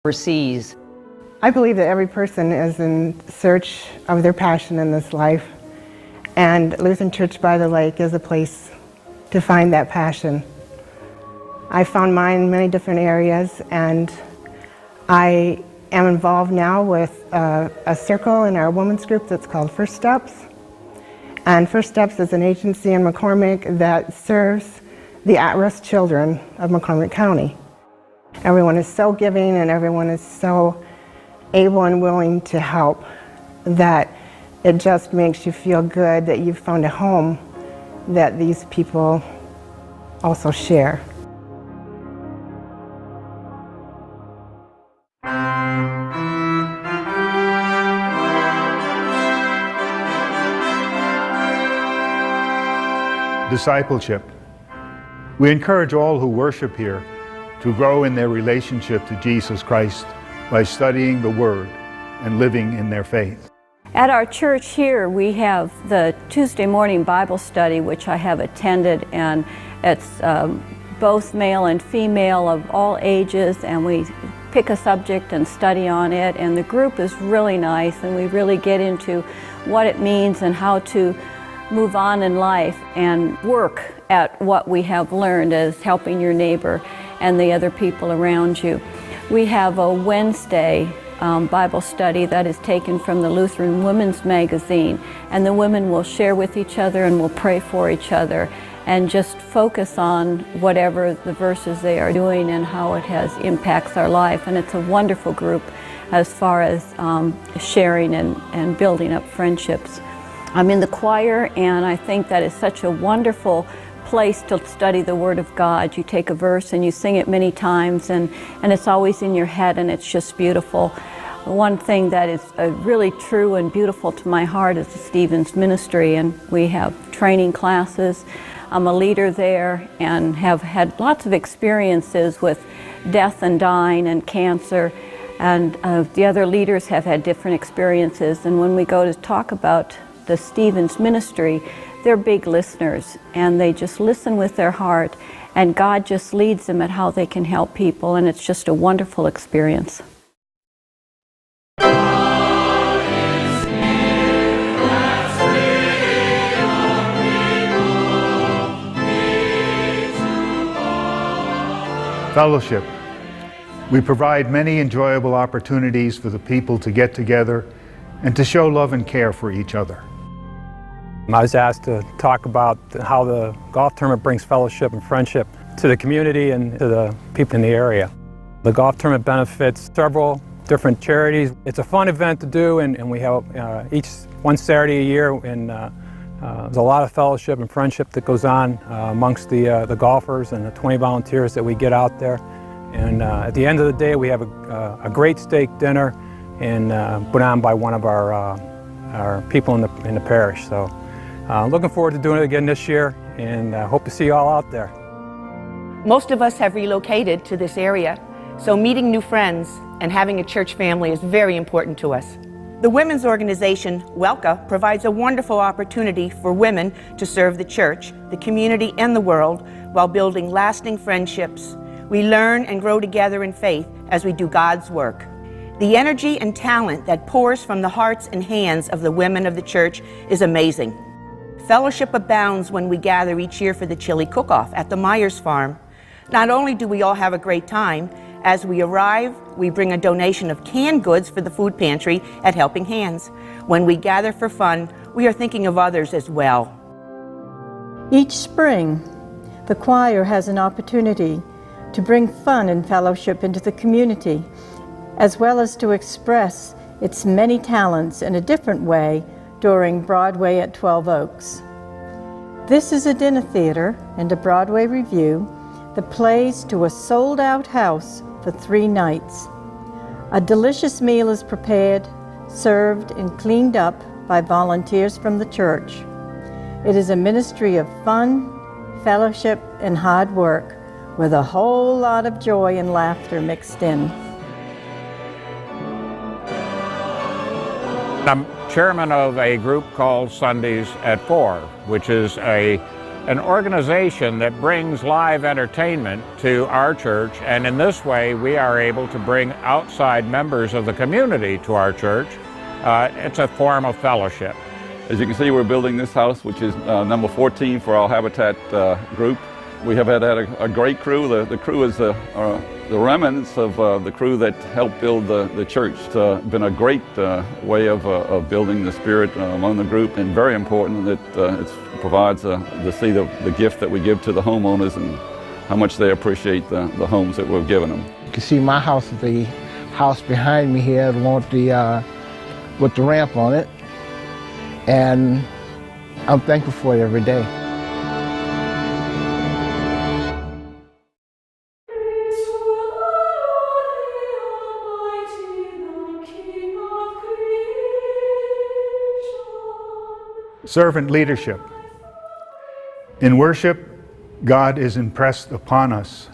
overseas. I believe that every person is in search of their passion in this life, and Lutheran Church by the Lake is a place to find that passion. I found mine in many different areas, and I am involved now with a circle in our women's group that's called First Steps. And First Steps is an agency in McCormick that serves the at-risk children of McCormick County. Everyone is so giving and everyone is so able and willing to help that it just makes you feel good that you've found a home that these people also share. Discipleship. We encourage all who worship here to grow in their relationship to Jesus Christ by studying the Word and living in their faith. At our church here, we have the Tuesday morning Bible study, which I have attended, and it's both male and female of all ages, and we pick a subject and study on it, and the group is really nice, and we really get into what it means and how to move on in life and work at what we have learned as helping your neighbor and the other people around you. We have a Wednesday Bible study that is taken from the Lutheran Women's Magazine, and the women will share with each other and will pray for each other and just focus on whatever the verses they are doing and how it impacts our life. And it's a wonderful group as far as sharing and building up friendships. I'm in the choir, and I think that is such a wonderful place to study the Word of God. You take a verse and you sing it many times, and it's always in your head, and it's just beautiful. One thing that is really true and beautiful to my heart is the Stevens ministry, and we have training classes. I'm a leader there and have had lots of experiences with death and dying and cancer, and the other leaders have had different experiences, and when we go to talk about the Stevens ministry, they're big listeners, and they just listen with their heart, and God just leads them at how they can help people, and it's just a wonderful experience. Fellowship. We provide many enjoyable opportunities for the people to get together and to show love and care for each other. I was asked to talk about how the golf tournament brings fellowship and friendship to the community and to the people in the area. The golf tournament benefits several different charities. It's a fun event to do, and we have one Saturday a year, and there's a lot of fellowship and friendship that goes on amongst the golfers and the 20 volunteers that we get out there. And at the end of the day, we have a great steak dinner and put on by one of our people in the parish. So looking forward to doing it again this year, and hope to see you all out there. Most of us have relocated to this area, so meeting new friends and having a church family is very important to us. The women's organization, WELCA, provides a wonderful opportunity for women to serve the church, the community, and the world while building lasting friendships. We learn and grow together in faith as we do God's work. The energy and talent that pours from the hearts and hands of the women of the church is amazing. Fellowship abounds when we gather each year for the chili cook-off at the Myers farm. Not only do we all have a great time, as we arrive, we bring a donation of canned goods for the food pantry at Helping Hands. When we gather for fun, we are thinking of others as well. Each spring, the choir has an opportunity to bring fun and fellowship into the community, as well as to express its many talents in a different way during Broadway at 12 Oaks. This is a dinner theater and a Broadway review that plays to a sold-out house for 3 nights. A delicious meal is prepared, served, and cleaned up by volunteers from the church. It is a ministry of fun, fellowship, and hard work, with a whole lot of joy and laughter mixed in. I'm chairman of a group called Sundays at 4, which is a an organization that brings live entertainment to our church, and in this way we are able to bring outside members of the community to our church. It's a form of fellowship. As you can see, we're building this house, which is number 14 for our Habitat group. We have had a great crew. The crew is the remnants of the crew that helped build the church. It's been a great way of building the spirit among the group, and very important that it provides to see the gift that we give to the homeowners and how much they appreciate the homes that we've given them. You can see my house, the house behind me here, the one with the ramp on it, and I'm thankful for it every day. Servant leadership. In worship, God is impressed upon us.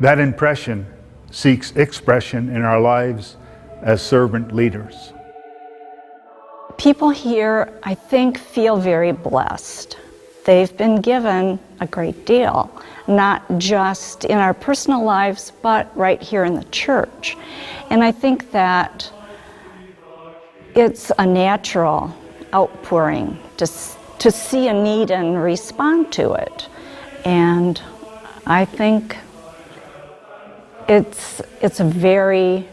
That impression seeks expression in our lives as servant leaders. People here, I think, feel very blessed. They've been given a great deal, not just in our personal lives, but right here in the church. And I think that it's a natural outpouring to see a need and respond to it. And I think it's a very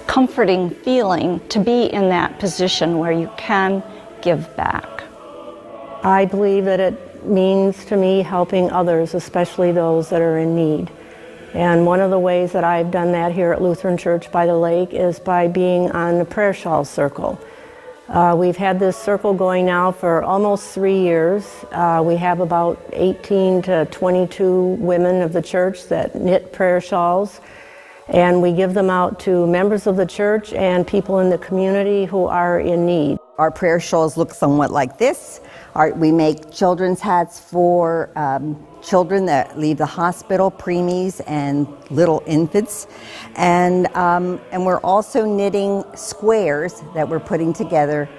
comforting feeling to be in that position where you can give back. I believe that it means to me helping others, especially those that are in need. And one of the ways that I've done that here at Lutheran Church by the Lake is by being on the prayer shawl circle. We've had this circle going now for almost 3 years. We have about 18 to 22 women of the church that knit prayer shawls, and we give them out to members of the church and people in the community who are in need. Our prayer shawls look somewhat like this. We make children's hats for children that leave the hospital, preemies and little infants. And we're also knitting squares that we're putting together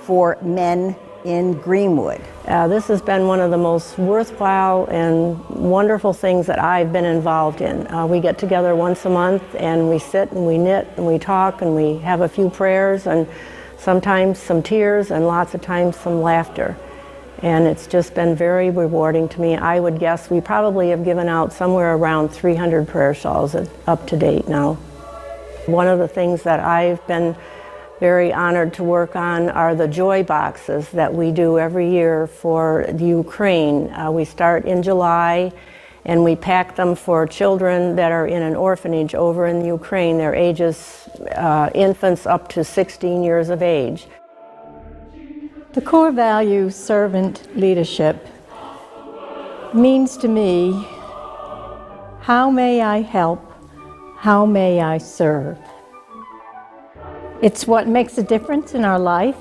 for men in Greenwood. This has been one of the most worthwhile and wonderful things that I've been involved in. We get together once a month and we sit and we knit and we talk and we have a few prayers and sometimes some tears and lots of times some laughter. And it's just been very rewarding to me. I would guess we probably have given out somewhere around 300 prayer shawls up to date now. One of the things that I've been very honored to work on are the joy boxes that we do every year for the Ukraine. We start in July and we pack them for children that are in an orphanage over in the Ukraine. Their ages, infants up to 16 years of age. The core value, servant leadership, means to me, how may I help? How may I serve? It's what makes a difference in our life,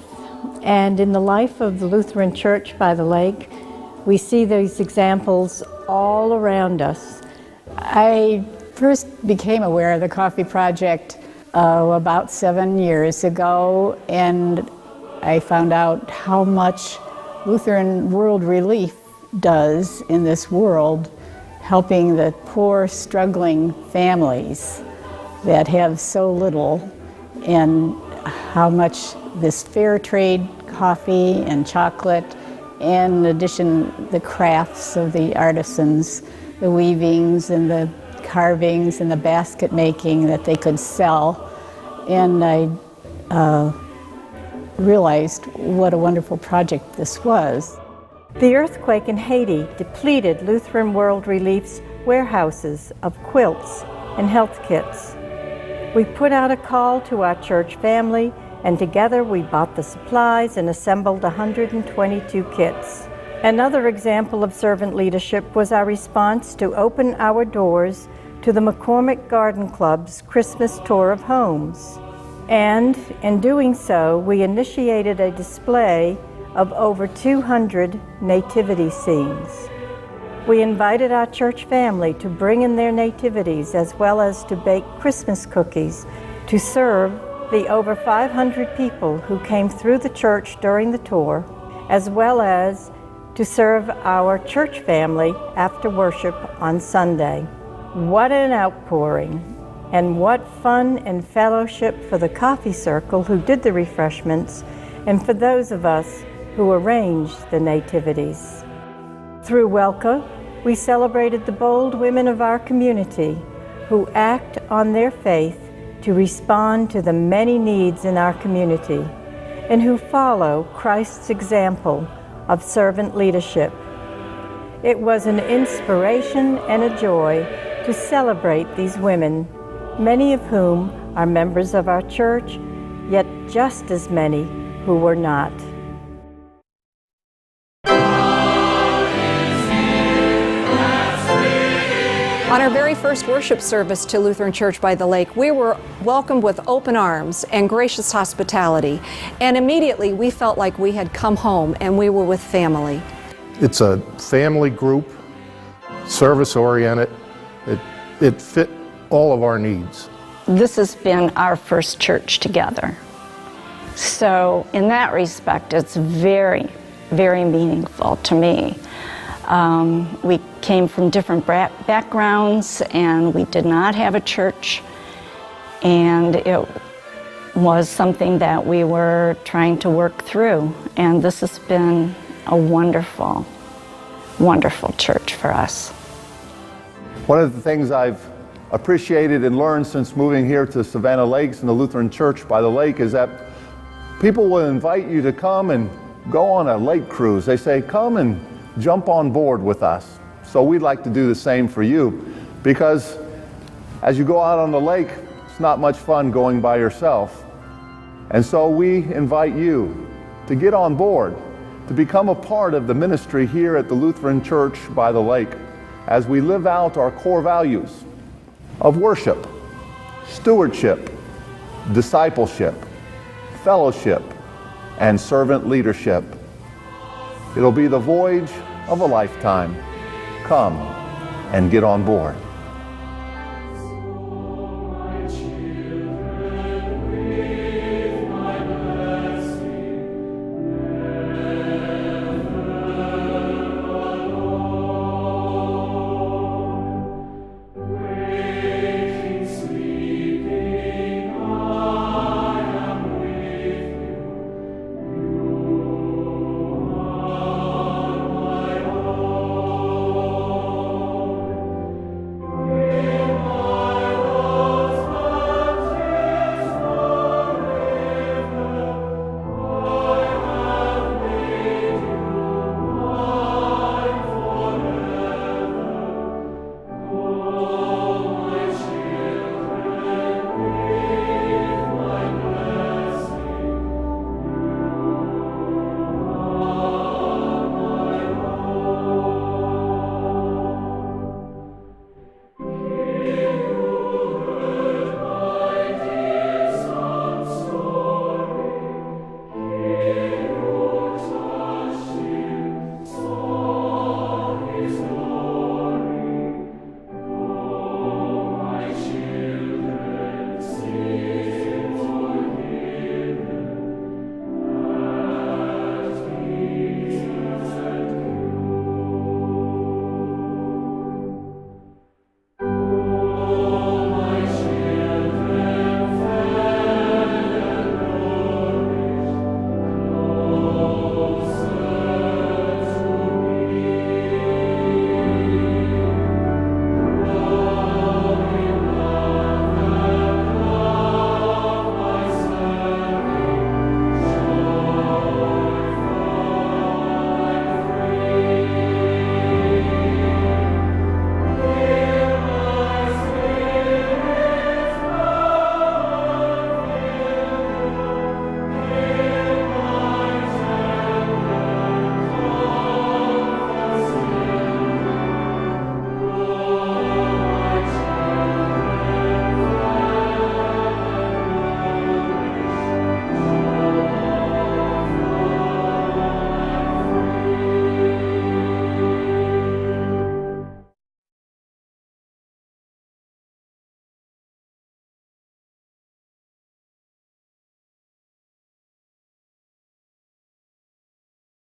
and in the life of the Lutheran Church by the Lake, we see these examples all around us. I first became aware of the Coffee Project about 7 years ago, and I found out how much Lutheran World Relief does in this world, helping the poor, struggling families that have so little, and how much this fair trade coffee and chocolate, and in addition the crafts of the artisans, the weavings and the carvings and the basket making that they could sell. And I realized what a wonderful project this was. The earthquake in Haiti depleted Lutheran World Relief's warehouses of quilts and health kits. We put out a call to our church family, and together we bought the supplies and assembled 122 kits. Another example of servant leadership was our response to open our doors to the McCormick Garden Club's Christmas Tour of Homes. And in doing so, we initiated a display of over 200 nativity scenes. We invited our church family to bring in their nativities as well as to bake Christmas cookies to serve the over 500 people who came through the church during the tour. as well as to serve our church family after worship on Sunday. What an outpouring, and what fun and fellowship for the coffee circle who did the refreshments, and for those of us who arranged the nativities. Through Welka, we celebrated the bold women of our community who act on their faith to respond to the many needs in our community, and who follow Christ's example of servant leadership. It was an inspiration and a joy to celebrate these women, many of whom are members of our church, yet just as many who were not. On our very first worship service to Lutheran Church by the Lake, we were welcomed with open arms and gracious hospitality, and immediately we felt like we had come home and we were with family. It's a family group, service-oriented. It fit all of our needs. This has been our first church together. So in that respect, it's very, very meaningful to me. We came from different backgrounds, and we did not have a church, and it was something that we were trying to work through, and this has been a wonderful, wonderful church for us. One of the things I've appreciated and learned since moving here to Savannah Lakes and the Lutheran Church by the Lake is that people will invite you to come and go on a lake cruise. They say, come and jump on board with us. So we'd like to do the same for you, because as you go out on the lake, it's not much fun going by yourself. And so we invite you to get on board, to become a part of the ministry here at the Lutheran Church by the Lake, as we live out our core values of worship, stewardship, discipleship, fellowship, and servant leadership. It'll be the voyage of a lifetime. Come and get on board.